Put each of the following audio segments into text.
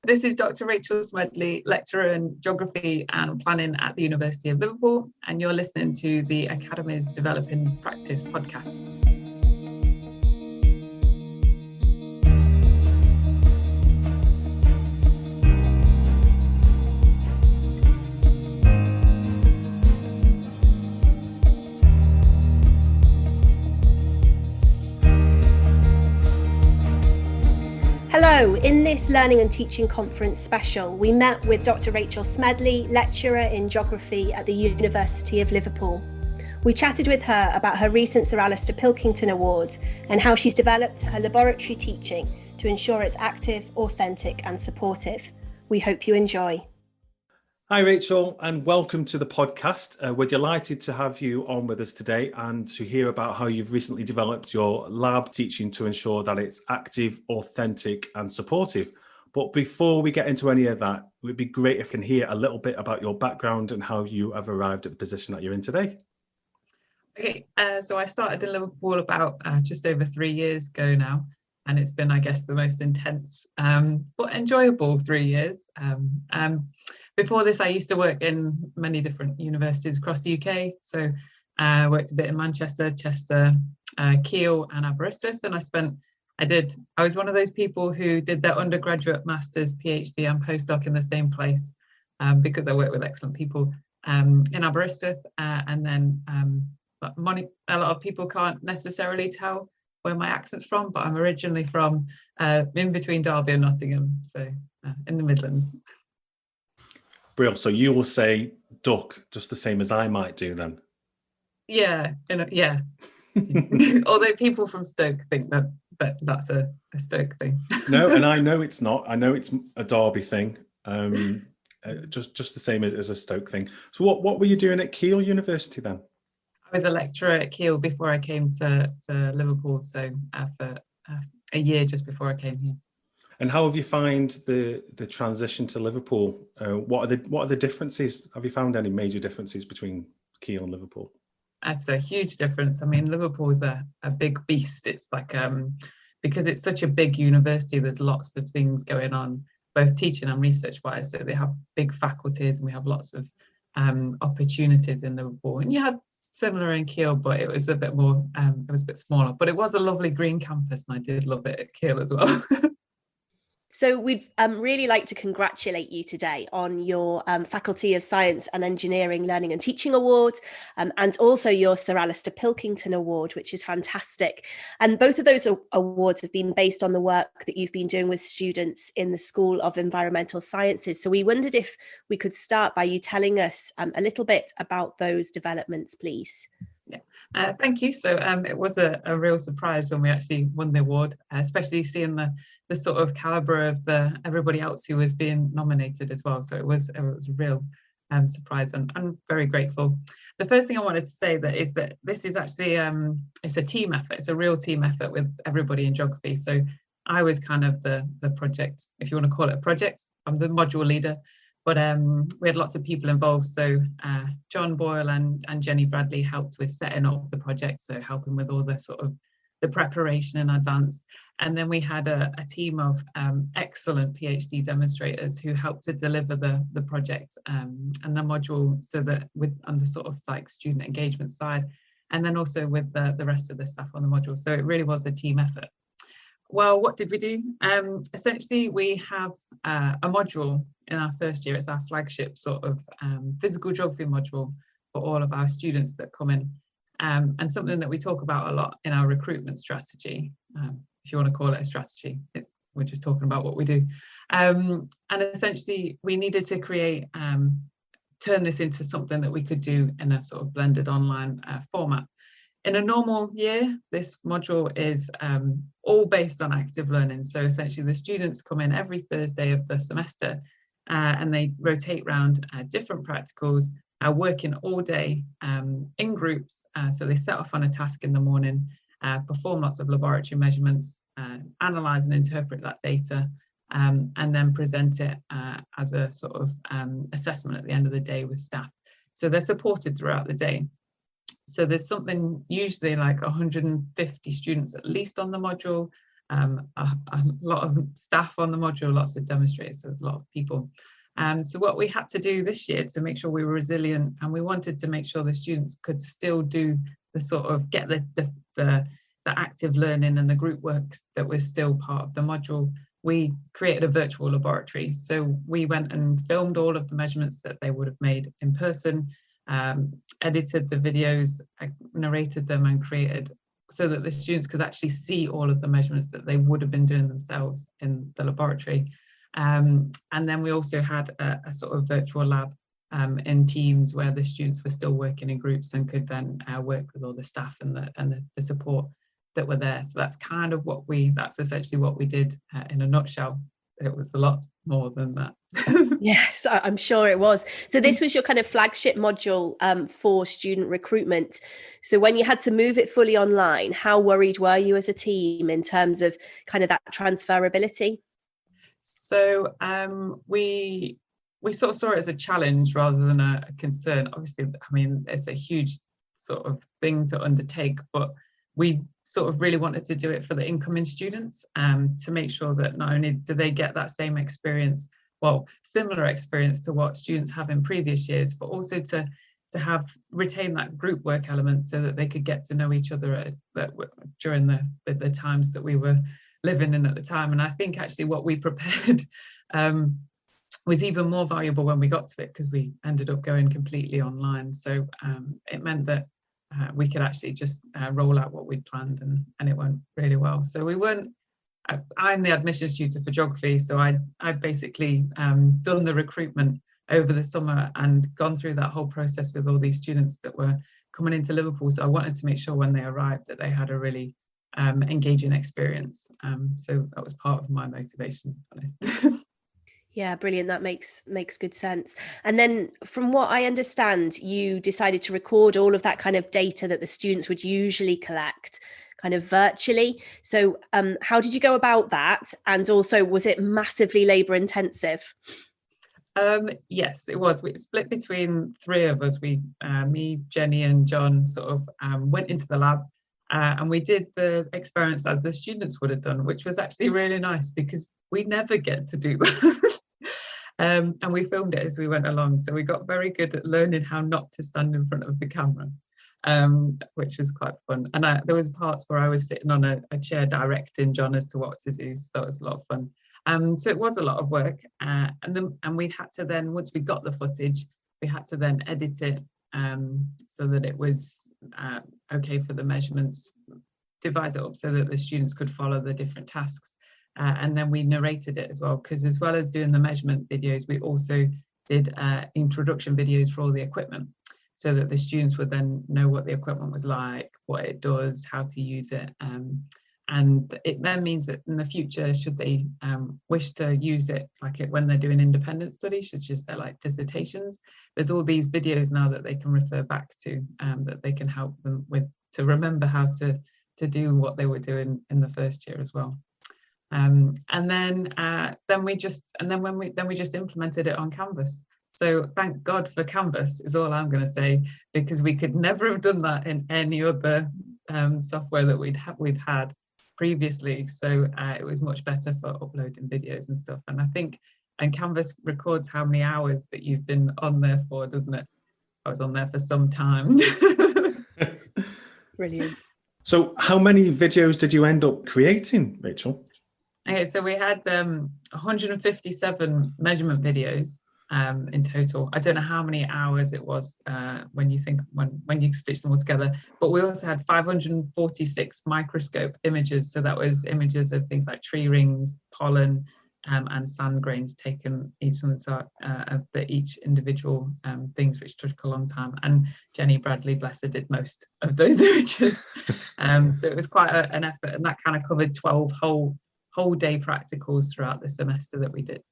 This is Dr Rachel Smedley, lecturer in geography and planning at the University of Liverpool, and you're listening to the Academy's Developing Practice podcast. Hello, in this Learning and Teaching Conference special, we met with Dr Rachel Smedley, lecturer in geography at the University of Liverpool. We chatted with her about her recent Sir Alistair Pilkington Award and how she's developed her laboratory teaching to ensure it's active, authentic and supportive. We hope you enjoy. Hi Rachel, and welcome to the podcast. We're delighted to have you on with us today and to hear about how you've recently developed your lab teaching to ensure that it's active, authentic and supportive. But before we get into any of that, it would be great if we can hear a little bit about your background and how you have arrived at the position that you're in today. Okay, so I started in Liverpool about just over 3 years ago now, and it's been, I guess, the most intense but enjoyable 3 years. Before this, I used to work in many different universities across the UK. So I worked a bit in Manchester, Chester, Keele and Aberystwyth. And I was one of those people who did their undergraduate, master's, PhD and postdoc in the same place because I worked with excellent people in Aberystwyth. And then a lot of people can't necessarily tell where my accent's from, but I'm originally from in between Derby and Nottingham, so in the Midlands. Brill, so you will say duck just the same as I might do then? Yeah. Although people from Stoke think that that's a Stoke thing. No, and I know it's not. I know it's a Derby thing, just the same as a Stoke thing. So what were you doing at Keele University then? I was a lecturer at Keele before I came to Liverpool, so for a year just before I came here. And how have you found the transition to Liverpool? What are the differences? Have you found any major differences between Keele and Liverpool? That's a huge difference. I mean, Liverpool is a big beast. It's like because it's such a big university, there's lots of things going on, both teaching and research wise. So they have big faculties and we have lots of opportunities in Liverpool. And you had similar in Keele, but it was a bit more, it was a bit smaller. But it was a lovely green campus and I did love it at Keele as well. So we'd really like to congratulate you today on your Faculty of Science and Engineering Learning and Teaching Award and also your Sir Alistair Pilkington Award, which is fantastic. And both of those awards have been based on the work that you've been doing with students in the School of Environmental Sciences. So we wondered if we could start by you telling us a little bit about those developments, please. Yeah, thank you. So it was a real surprise when we actually won the award, especially seeing the sort of calibre of everybody else who was being nominated as well. So it was a real surprise and I'm very grateful. The first thing I wanted to say is that this is actually it's a team effort. It's a real team effort with everybody in geography. So I was kind of the project, if you want to call it a project. I'm the module leader. But we had lots of people involved. So John Boyle and Jenny Bradley helped with setting up the project, so helping with all the sort of the preparation in advance. And then we had a team of excellent PhD demonstrators who helped to deliver the project and the module, so that on the sort of like student engagement side, and then also with the rest of the staff on the module. So it really was a team effort. Well, what did we do? Essentially, we have a module in our first year. It's our flagship sort of physical geography module for all of our students that come in. And something that we talk about a lot in our recruitment strategy, if you want to call it a strategy, we're just talking about what we do. And essentially, we needed to turn this into something that we could do in a sort of blended online format. In a normal year, this module is all based on active learning. So essentially the students come in every Thursday of the semester and they rotate around different practicals, working all day in groups. So they set off on a task in the morning, perform lots of laboratory measurements, analyse and interpret that data, and then present it as a sort of assessment at the end of the day with staff. So they're supported throughout the day. So there's something usually like 150 students at least on the module, a lot of staff on the module, lots of demonstrators, so there's a lot of people. So what we had to do this year to make sure we were resilient, and we wanted to make sure the students could still do the sort of get the active learning and the group works that was still part of the module, we created a virtual laboratory. So we went and filmed all of the measurements that they would have made in person, edited the videos, narrated them, and created so that the students could actually see all of the measurements that they would have been doing themselves in the laboratory. And then we also had a sort of virtual lab in teams where the students were still working in groups and could then work with all the staff and the support that were there. So that's kind of that's essentially what we did in a nutshell. It was a lot more than that. Yes, I'm sure it was. So this was your kind of flagship module for student recruitment. So when you had to move it fully online, how worried were you as a team in terms of kind of that transferability? So we sort of saw it as a challenge rather than a concern. Obviously, I mean, it's a huge sort of thing to undertake, but we sort of really wanted to do it for the incoming students to make sure that not only do they get that same experience, well, similar experience to what students have in previous years, but also to retain that group work element so that they could get to know each other during the times that we were living in at the time. And I think actually what we prepared was even more valuable when we got to it, because we ended up going completely online. So it meant that we could actually just roll out what we'd planned, and it went really well. So we weren't, I'm the admissions tutor for geography, so I basically done the recruitment over the summer and gone through that whole process with all these students that were coming into Liverpool. So I wanted to make sure when they arrived that they had a really engaging experience. So that was part of my motivation, to be honest. Yeah, brilliant. That makes good sense. And then from what I understand, you decided to record all of that kind of data that the students would usually collect kind of virtually. So how did you go about that? And also, was it massively labour intensive? Yes, it was. We split between three of us. Me, Jenny and John sort of went into the lab and we did the experiments as the students would have done, which was actually really nice because we never get to do that. And we filmed it as we went along. So we got very good at learning how not to stand in front of the camera, which was quite fun. And there was parts where I was sitting on a chair directing John as to what to do. So that was a lot of fun. So it was a lot of work. And we had to then, once we got the footage, we had to then edit it so that it was okay for the measurements, devise it up so that the students could follow the different tasks. And then we narrated it as well, because as well as doing the measurement videos, we also did introduction videos for all the equipment, so that the students would then know what the equipment was like, what it does, how to use it. And it then means that in the future, should they wish to use it, when they're doing independent studies, such as their dissertations, there's all these videos now that they can refer back to, that they can help them with to remember how to do what they were doing in the first year as well. And then we just implemented it on Canvas. So thank God for Canvas is all I'm going to say, because we could never have done that in any other software that we've had previously. So it was much better for uploading videos and stuff. And Canvas records how many hours that you've been on there for, doesn't it? I was on there for some time. Brilliant. So how many videos did you end up creating, Rachel? Okay, so we had 157 measurement videos in total. I don't know how many hours it was when you stitch them all together, but we also had 546 microscope images. So that was images of things like tree rings, pollen, and sand grains taken each individual things, which took a long time. And Jenny Bradley, bless her, did most of those images. So it was quite an effort, and that kind of covered 12 whole day practicals throughout the semester that we did.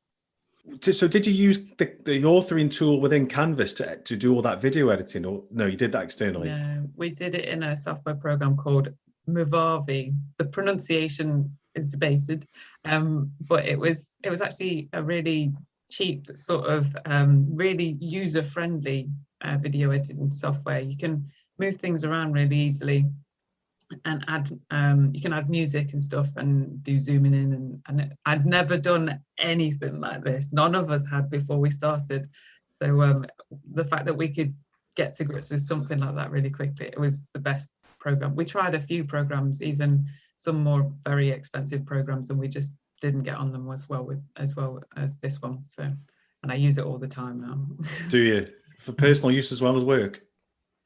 So did you use the authoring tool within Canvas to do all that video editing, or no, you did that externally? No, we did it in a software program called Movavi. The pronunciation is debated, but it was actually a really cheap sort of really user-friendly video editing software. You can move things around really easily. and add you can add music and stuff and do zooming in, and I'd never done anything like this. None of us had before we started. So the fact that we could get to grips with something like that really quickly, it was the best program. We tried a few programs, even some more very expensive programs, and we just didn't get on them as well as this one. So, and I use it all the time now. Do you? For personal use as well as work?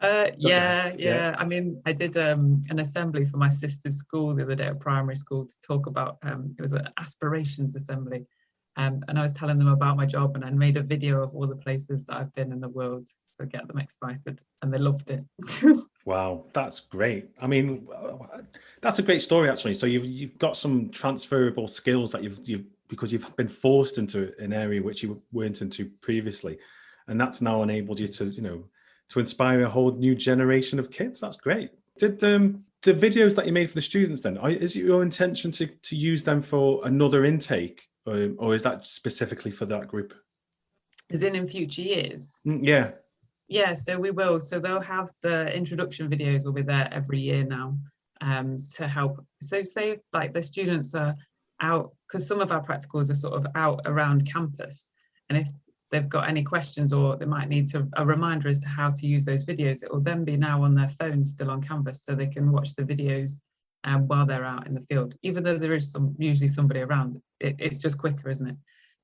Yeah. I mean, I did an assembly for my sister's school the other day at primary school to talk about, it was an aspirations assembly. And I was telling them about my job, and I made a video of all the places that I've been in the world to get them excited, and they loved it. Wow, that's great. I mean, that's a great story, actually. So you've got some transferable skills that you've because you've been forced into an area which you weren't into previously, and that's now enabled you to, to inspire a whole new generation of kids. That's great. Did the videos that you made for the students then, is it your intention to use them for another intake, or is that specifically for that group? Is in future years? Yeah. Yeah, so we will. So they'll have the introduction videos will be there every year now, to help. So say like the students are out, because some of our practicals are sort of out around campus, and if they've got any questions or they might need a reminder as to how to use those videos, it will then be now on their phones still on Canvas, so they can watch the videos while they're out in the field, even though there is usually somebody around. It's just quicker, isn't it?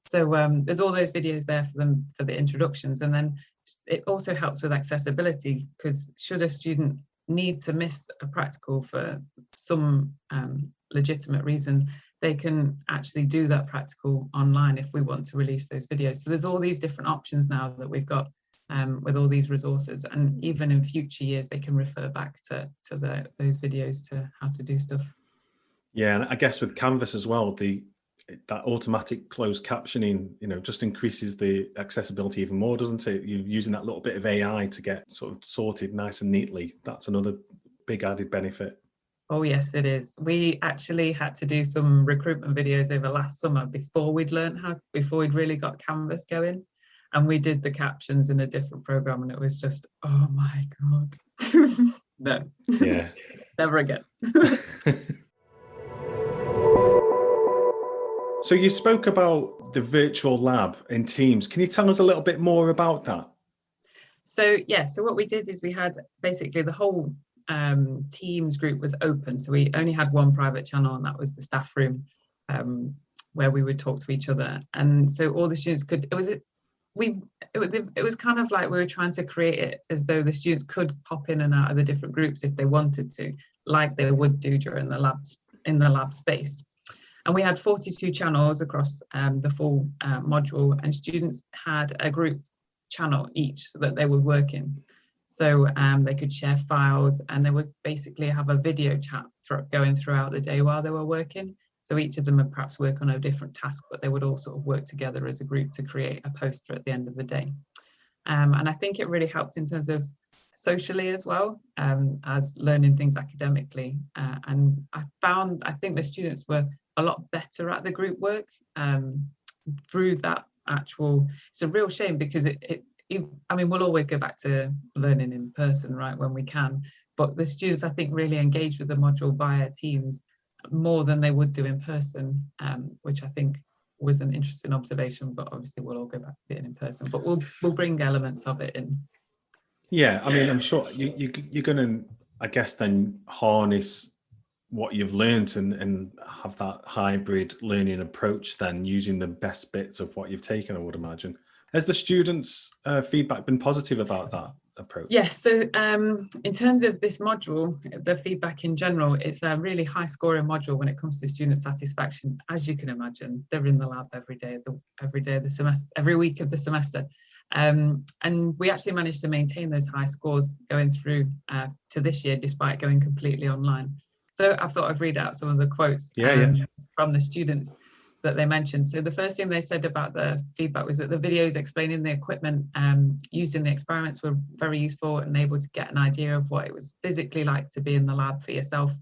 So there's all those videos there for them for the introductions, and then it also helps with accessibility, because should a student need to miss a practical for some legitimate reason, they can actually do that practical online if we want to release those videos. So there's all these different options now that we've got with all these resources, and even in future years they can refer back to those videos to how to do stuff. Yeah, and I guess with Canvas as well, that automatic closed captioning, just increases the accessibility even more, doesn't it? You're using that little bit of AI to get sort of sorted nice and neatly. That's another big added benefit. Oh yes, it is. We actually had to do some recruitment videos over last summer before we'd really got Canvas going, and we did the captions in a different program, and it was just, oh my God. No. Yeah. Never again. So you spoke about the virtual lab in Teams. Can you tell us a little bit more about that? So what we did is we had basically the whole Teams group was open. So we only had one private channel, and that was the staff room, where we would talk to each other. And so all the students could, it was kind of like we were trying to create it as though the students could pop in and out of the different groups if they wanted to, like they would do during the labs, in the lab space. And we had 42 channels across the full module, and students had a group channel each so that they were working. So they could share files, and they would basically have a video chat going throughout the day while they were working. So each of them would perhaps work on a different task, but they would all sort of work together as a group to create a poster at the end of the day. And I think it really helped in terms of socially as well, as learning things academically. And I think the students were a lot better at the group work through that actual. It's a real shame, because I mean, we'll always go back to learning in person, right, when we can, but the students, I think, really engaged with the module via Teams more than they would do in person, which I think was an interesting observation. But obviously we'll all go back to being in person, but we'll bring elements of it in. Yeah, I mean, I'm sure you're going to, I guess, then harness what you've learned and have that hybrid learning approach, then using the best bits of what you've taken, I would imagine. Has the students' feedback been positive about that approach? Yes, so in terms of this module, the feedback in general, it's a really high scoring module when it comes to student satisfaction. As you can imagine, they're in the lab every day of the semester, every week of the semester. And we actually managed to maintain those high scores going through to this year, despite going completely online. So I thought I'd read out some of the quotes from the students that they mentioned. So the first thing they said about the feedback was that the videos explaining the equipment used in the experiments were very useful and able to get an idea of what it was physically like to be in the lab for yourself,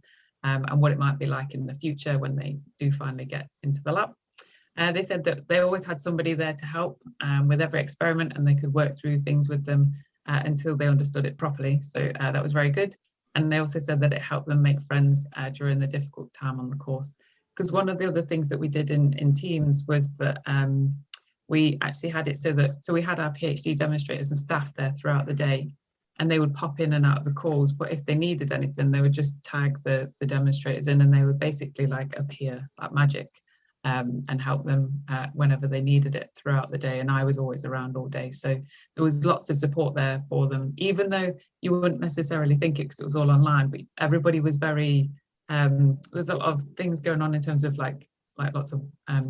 and what it might be like in the future when they do finally get into the lab. They said that they always had somebody there to help with every experiment, and they could work through things with them until they understood it properly. So that was very good. And they also said that it helped them make friends during the difficult time on the course. Because one of the other things that we did in teams was that we actually had it so we had our PhD demonstrators and staff there throughout the day, and they would pop in and out of the calls. But if they needed anything, they would just tag the demonstrators in, and they would basically like appear like magic and help them whenever they needed it throughout the day. And I was always around all day. So there was lots of support there for them, even though you wouldn't necessarily think it because it was all online, but everybody was very, there's a lot of things going on in terms of like lots of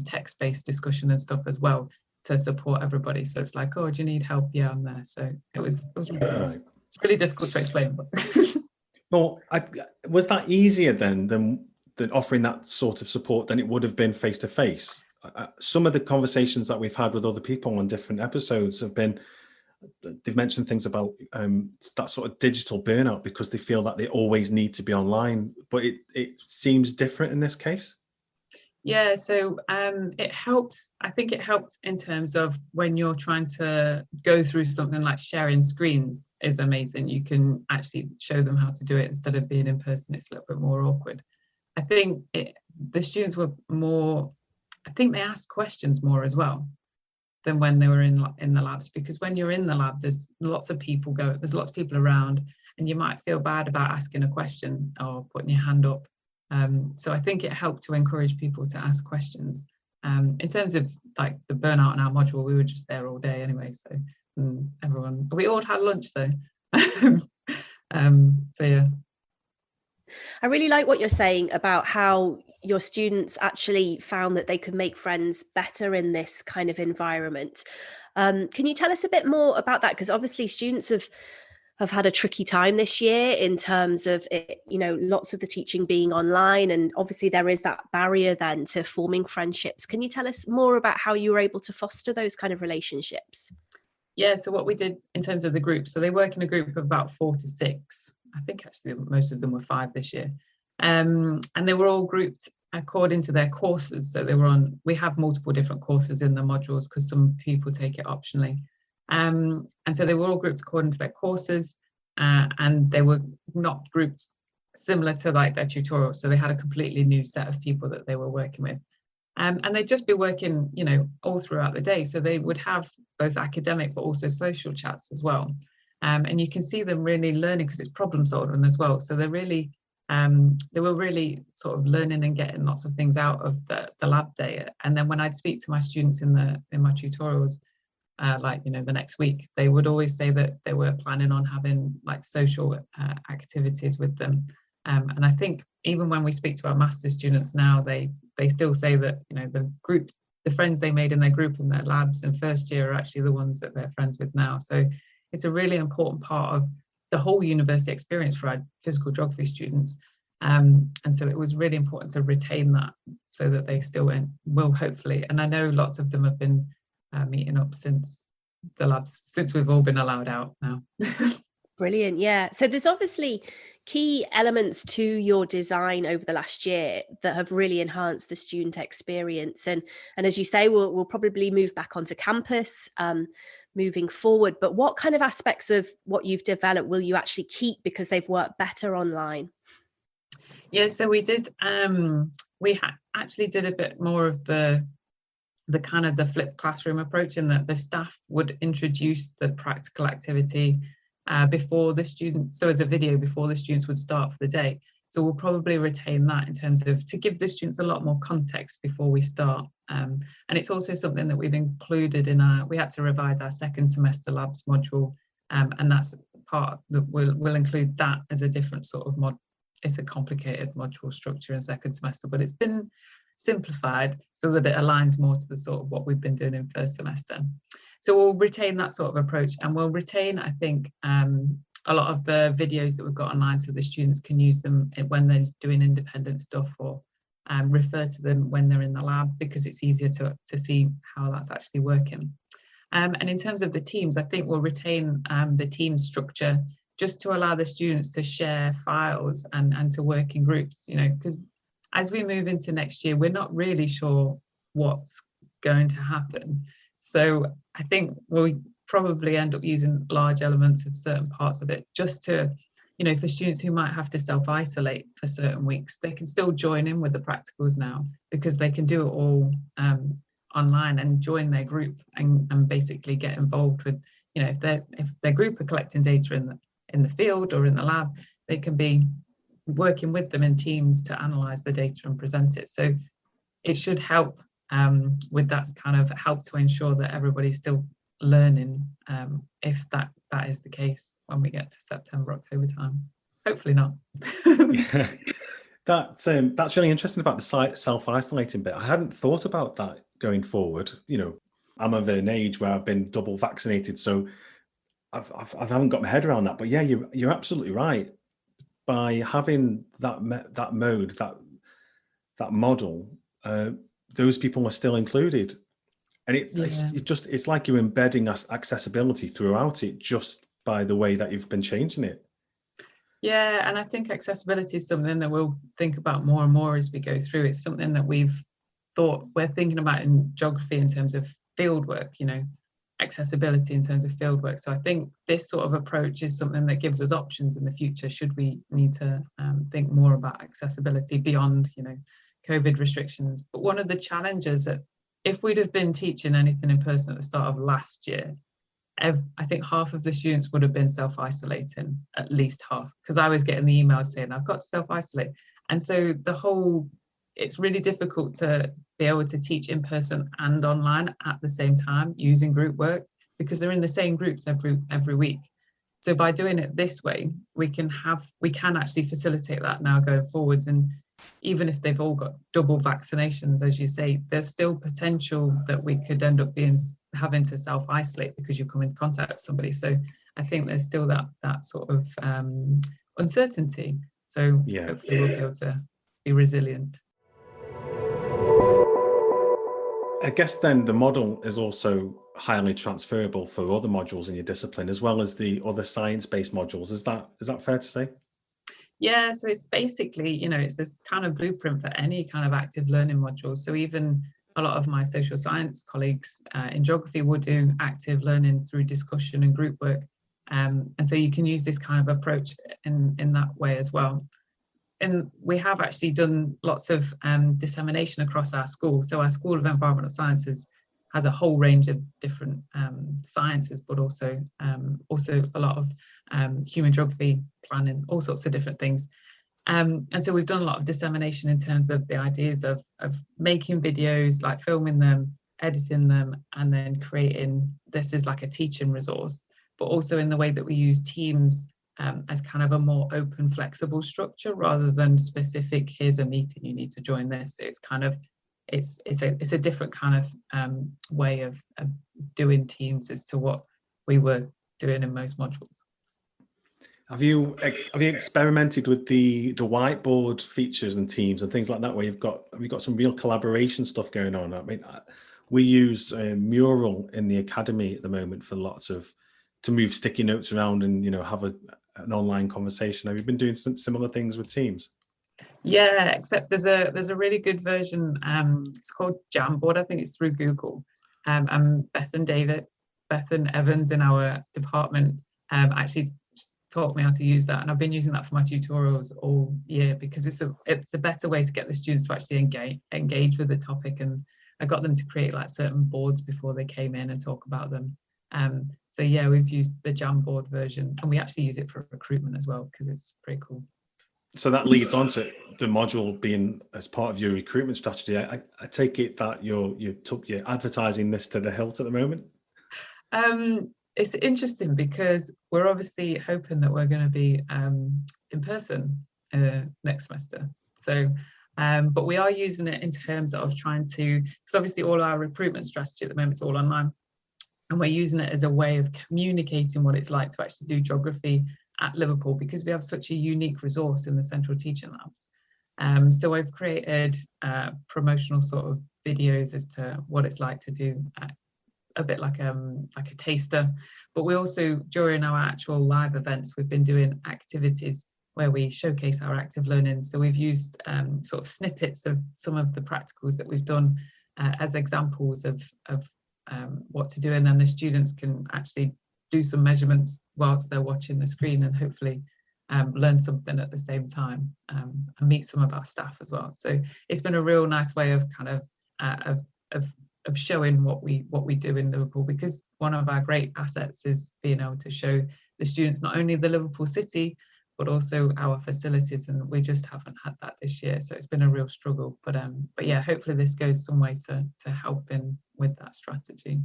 text-based discussion and stuff as well to support everybody. So it's like, oh, do you need help? Yeah, I'm there. So it was really nice. It's really difficult to explain. But well, was that easier then than offering that sort of support than it would have been face to face? Some of the conversations that we've had with other people on different episodes have been, they've mentioned things about that sort of digital burnout because they feel that they always need to be online, but it seems different in this case. Yeah, so it helps. I think it helped in terms of when you're trying to go through something like sharing screens is amazing. You can actually show them how to do it instead of being in person. It's a little bit more awkward. I think the students were more, I think they asked questions more as well than when they were in the labs, because when you're in the lab, there's lots of people around, and you might feel bad about asking a question or putting your hand up. So I think it helped to encourage people to ask questions. In terms of like the burnout in our module, we were just there all day anyway. So we all had lunch though. So yeah. I really like what you're saying about how your students actually found that they could make friends better in this kind of environment. Can you tell us a bit more about that? Because obviously students have had a tricky time this year in terms of it, lots of the teaching being online, and obviously there is that barrier then to forming friendships. Can you tell us more about how you were able to foster those kind of relationships? Yeah, so what we did in terms of the group, so they work in a group of about 4 to 6. I think actually most of them were 5 this year. And they were all grouped according to their courses. So we have multiple different courses in the modules because some people take it optionally. And so they were all grouped according to their courses, and they were not grouped similar to like their tutorials. So they had a completely new set of people that they were working with. And they'd just be working, all throughout the day. So they would have both academic, but also social chats as well. And you can see them really learning because it's problem solving as well. So they were really sort of learning and getting lots of things out of the lab day. And then when I'd speak to my students in my tutorials, the next week, they would always say that they were planning on having like social activities with them. And I think even when we speak to our master's students now, they still say that, the friends they made in their group in their labs in first year are actually the ones that they're friends with now. So it's a really important part of the whole university experience for our physical geography students. And so it was really important to retain that so that they still will hopefully. And I know lots of them have been meeting up since the labs, since we've all been allowed out now. Brilliant. Yeah. So there's obviously key elements to your design over the last year that have really enhanced the student experience. And as you say, we'll probably move back onto campus moving forward. But what kind of aspects of what you've developed will you actually keep because they've worked better online? Yeah, so we did, actually did a bit more of the kind of the flipped classroom approach, in that the staff would introduce the practical activity before the students, so as a video before the students would start for the day. So we'll probably retain that in terms of to give the students a lot more context before we start. And it's also something that we've included in we had to revise our second semester labs module, and that's part that we'll include that as a different sort of it's a complicated module structure in second semester, but it's been simplified so that it aligns more to the sort of what we've been doing in first semester. So we'll retain that sort of approach, and we'll retain, I think, a lot of the videos that we've got online so the students can use them when they're doing independent stuff, or refer to them when they're in the lab, because it's easier to see how that's actually working. And in terms of the teams, I think we'll retain the team structure just to allow the students to share files and to work in groups, because as we move into next year, we're not really sure what's going to happen. So I think we'll probably end up using large elements of certain parts of it just to for students who might have to self-isolate for certain weeks, they can still join in with the practicals now, because they can do it all online and join their group and basically get involved with, if their group are collecting data in the field or in the lab, they can be working with them in teams to analyze the data and present it. So it should help with that kind of help to ensure that everybody's still learning, if that is the case when we get to September, October time. Hopefully not. Yeah. That's really interesting about the self-isolating bit. I hadn't thought about that going forward. I'm of an age where I've been double vaccinated, so I haven't got my head around that. But yeah, you're absolutely right. By having that mode, that model, those people are still included, and it's like you're embedding accessibility throughout it just by the way that you've been changing it. Yeah, and I think accessibility is something that we'll think about more and more as we go through. It's something that we're thinking about in geography in terms of fieldwork, accessibility in terms of fieldwork. So I think this sort of approach is something that gives us options in the future should we need to think more about accessibility beyond, COVID restrictions. But one of the challenges that if we'd have been teaching anything in person at the start of last year, I think half of the students would have been self-isolating, at least half, because I was getting the emails saying I've got to self-isolate. And so it's really difficult to be able to teach in person and online at the same time using group work, because they're in the same groups every week. So by doing it this way, we can actually facilitate that now going forwards. And even if they've all got double vaccinations, as you say, there's still potential that we could end up having to self-isolate because you come into contact with somebody. So I think there's still that sort of uncertainty. So hopefully we'll be able to be resilient. I guess then the model is also highly transferable for other modules in your discipline, as well as the other science-based modules. Is that fair to say? Yeah, so it's basically, it's this kind of blueprint for any kind of active learning module. So even a lot of my social science colleagues in geography will do active learning through discussion and group work. And so you can use this kind of approach in that way as well. And we have actually done lots of dissemination across our school. So our School of Environmental Sciences has a whole range of different sciences, but also a lot of human geography, planning, all sorts of different things. And so we've done a lot of dissemination in terms of the ideas of making videos, like filming them, editing them, and then creating this is like a teaching resource, but also in the way that we use Teams as kind of a more open, flexible structure rather than specific, here's a meeting, you need to join this. It's kind of, it's a different kind of way of doing Teams as to what we were doing in most modules. Have you experimented with the whiteboard features and Teams and things like that, where have you got some real collaboration stuff going on? I mean, we use Mural in the academy at the moment for to move sticky notes around and have an online conversation. Have you been doing some similar things with Teams? Yeah, except there's a really good version. It's called Jamboard. I think it's through Google. And Beth and Evans in our department actually taught me how to use that, and I've been using that for my tutorials all year because it's a better way to get the students to actually engage with the topic. And I got them to create like certain boards before they came in and talk about them. So yeah, we've used the Jamboard version, and we actually use it for recruitment as well because it's pretty cool. So that leads on to the module being as part of your recruitment strategy. I take it that you're advertising this to the hilt at the moment. It's interesting because we're obviously hoping that we're going to be in person next semester. So, but we are using it in terms of trying to, because obviously all our recruitment strategy at the moment is all online, and we're using it as a way of communicating what it's like to actually do geography at Liverpool, because we have such a unique resource in the Central Teaching Labs. So I've created promotional sort of videos as to what it's like to do a bit like a taster, but we also, during our actual live events, we've been doing activities where we showcase our active learning. So we've used sort of snippets of some of the practicals that we've done as examples of what to do, and then the students can actually do some measurements whilst they're watching the screen and hopefully learn something at the same time, and meet some of our staff as well. So it's been a real nice way of kind of showing what we do in Liverpool, because one of our great assets is being able to show the students not only the Liverpool city but also our facilities, and we just haven't had that this year, so it's been a real struggle. But yeah, hopefully this goes some way to help in with that strategy.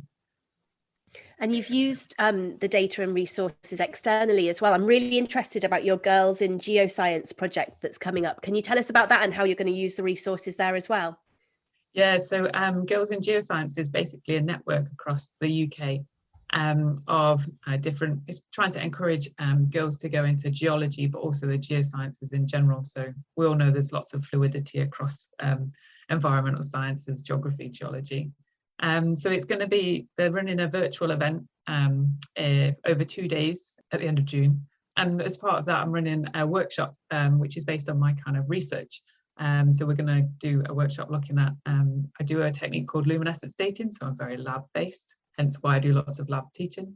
And you've used the data and resources externally as well. I'm really interested about your Girls in Geoscience project that's coming up. Can you tell us about that and how you're going to use the resources there as well? Yeah, so Girls in Geoscience is basically a network across the UK of different, it's trying to encourage girls to go into geology, but also the geosciences in general. So we all know there's lots of fluidity across environmental sciences, geography, geology. So it's going to be, they're running a virtual event over 2 days at the end of June. And as part of that, I'm running a workshop, which is based on my kind of research. So we're going to do a workshop looking at, I do a technique called luminescence dating, so I'm very lab-based, hence why I do lots of lab teaching.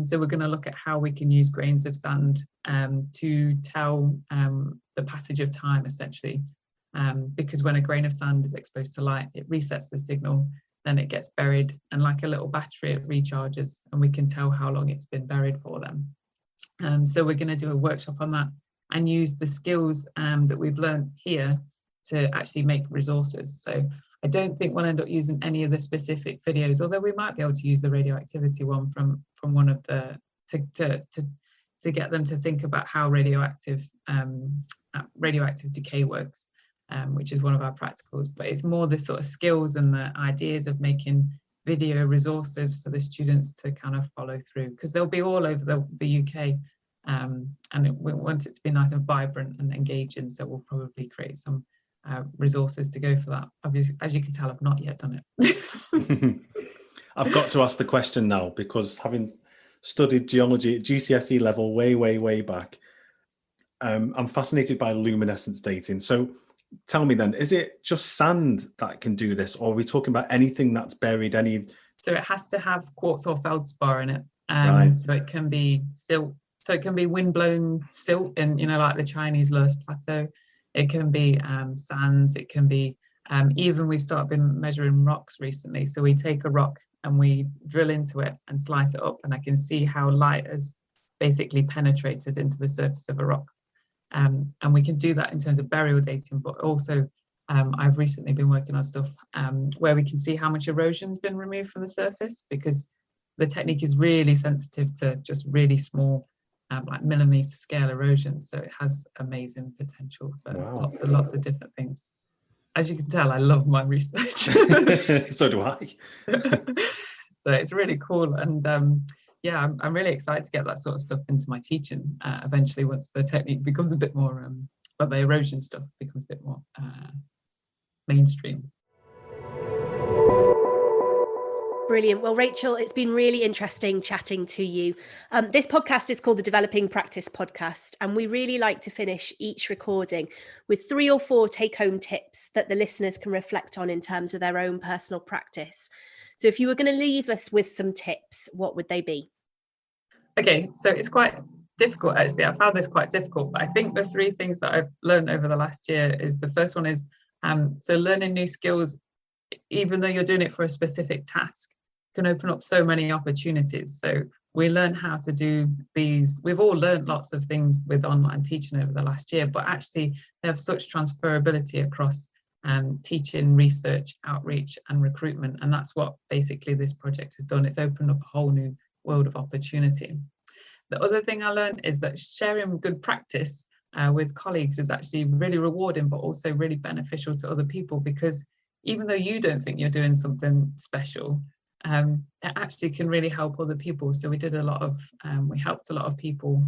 So we're going to look at how we can use grains of sand to tell the passage of time, essentially. Because when a grain of sand is exposed to light, it resets the signal, then it gets buried, and like a little battery, it recharges, and we can tell how long it's been buried for them. So we're going to do a workshop on that and use the skills that we've learned here to actually make resources. So I don't think we'll end up using any of the specific videos, although we might be able to use the radioactivity one from one of the, to get them to think about how radioactive decay works, which is one of our practicals. But it's more the sort of skills and the ideas of making video resources for the students to kind of follow through, because they'll be all over the UK. And we want it to be nice and vibrant and engaging, so we'll probably create some resources to go for that. Obviously, as you can tell, I've not yet done it. I've got to ask the question now, because having studied geology at GCSE level way back, I'm fascinated by luminescence dating. So tell me then, is it just sand that can do this, or are we talking about anything that's buried? So it has to have quartz or feldspar in it. Right. So it can be silt. So it can be wind-blown silt in, like the Chinese Loess Plateau. It can be sands. It can be, even we've started been measuring rocks recently. So we take a rock and we drill into it and slice it up, and I can see how light has basically penetrated into the surface of a rock. And we can do that in terms of burial dating, but also I've recently been working on stuff where we can see how much erosion's been removed from the surface, because the technique is really sensitive to just really small, like millimeter scale erosion. So it has amazing potential for lots of different things. As you can tell, I love my research. So do I. So it's really cool. And yeah, I'm really excited to get that sort of stuff into my teaching eventually, once the technique becomes a bit more, but the erosion stuff becomes a bit more mainstream. Brilliant. Well, Rachel, it's been really interesting chatting to you. This podcast is called the Developing Practice Podcast, and we really like to finish each recording with 3 or 4 take-home tips that the listeners can reflect on in terms of their own personal practice. So if you were going to leave us with some tips, what would they be? Okay, so it's quite difficult, actually. I found this quite difficult, but I think the 3 things that I've learned over the last year is, the first one is, so learning new skills, even though you're doing it for a specific task, can open up so many opportunities. So we learn how to do these. We've all learned lots of things with online teaching over the last year, but actually they have such transferability across teaching, research, outreach, and recruitment. And that's what basically this project has done. It's opened up a whole new world of opportunity. The other thing I learned is that sharing good practice with colleagues is actually really rewarding, but also really beneficial to other people, because even though you don't think you're doing something special, it actually can really help other people. So we did a lot of, we helped a lot of people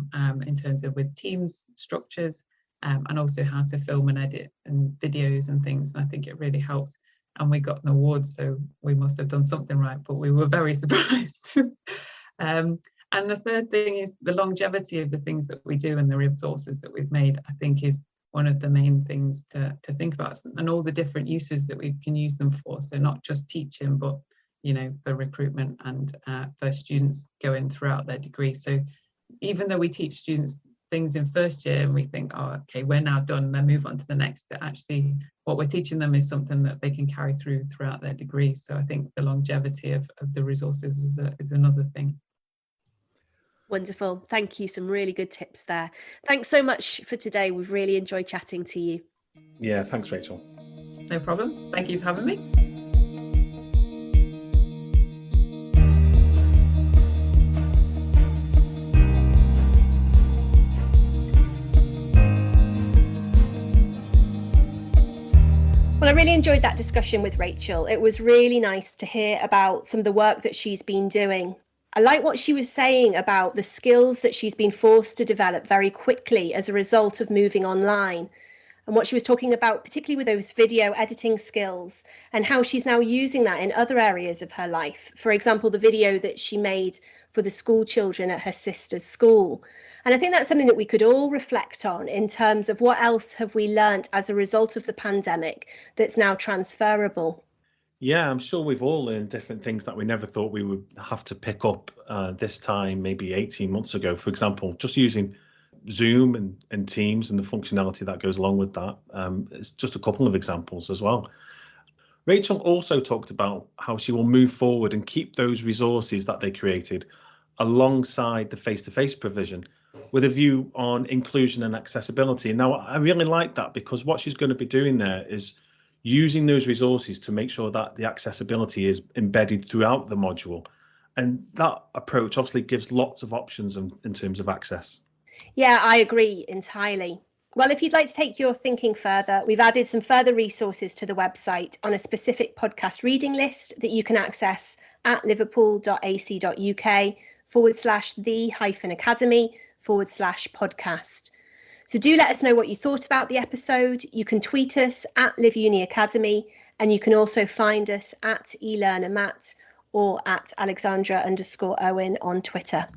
in terms of with teams structures, and also how to film and edit and videos and things. And I think it really helped. And we got an award, so we must have done something right, but we were very surprised. And the third thing is the longevity of the things that we do and the resources that we've made, I think, is one of the main things to think about, and all the different uses that we can use them for. So not just teaching, but for recruitment and for students going throughout their degree. So even though we teach students things in first year and we think, oh, okay, we're now done, then move on to the next. But actually, what we're teaching them is something that they can carry throughout their degree. So I think the longevity of the resources is another thing. Wonderful. Thank you. Some really good tips there. Thanks so much for today. We've really enjoyed chatting to you. Yeah, thanks, Rachel. No problem. Thank you for having me. Well, I really enjoyed that discussion with Rachel. It was really nice to hear about some of the work that she's been doing. I like what she was saying about the skills that she's been forced to develop very quickly as a result of moving online, and what she was talking about, particularly with those video editing skills, and how she's now using that in other areas of her life. For example, the video that she made for the school children at her sister's school. And I think that's something that we could all reflect on in terms of what else have we learnt as a result of the pandemic that's now transferable. Yeah, I'm sure we've all learned different things that we never thought we would have to pick up this time, maybe 18 months ago. For example, just using Zoom and Teams and the functionality that goes along with that. It's just a couple of examples as well. Rachel also talked about how she will move forward and keep those resources that they created alongside the face-to-face provision with a view on inclusion and accessibility. Now, I really like that because what she's going to be doing there is using those resources to make sure that the accessibility is embedded throughout the module. And that approach obviously gives lots of options in terms of access. Yeah, I agree entirely. Well, if you'd like to take your thinking further, we've added some further resources to the website on a specific podcast reading list that you can access at liverpool.ac.uk/the-academy/podcast. So do let us know what you thought about the episode. You can tweet us at LiveUniAcademy, and you can also find us at eLearnerMatt or at Alexandra_Owen on Twitter.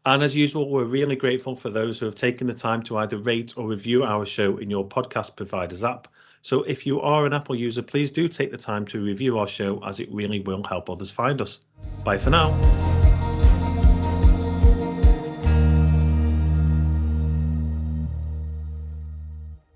And as usual, we're really grateful for those who have taken the time to either rate or review our show in your podcast provider's app. So if you are an Apple user, please do take the time to review our show, as it really will help others find us. Bye for now.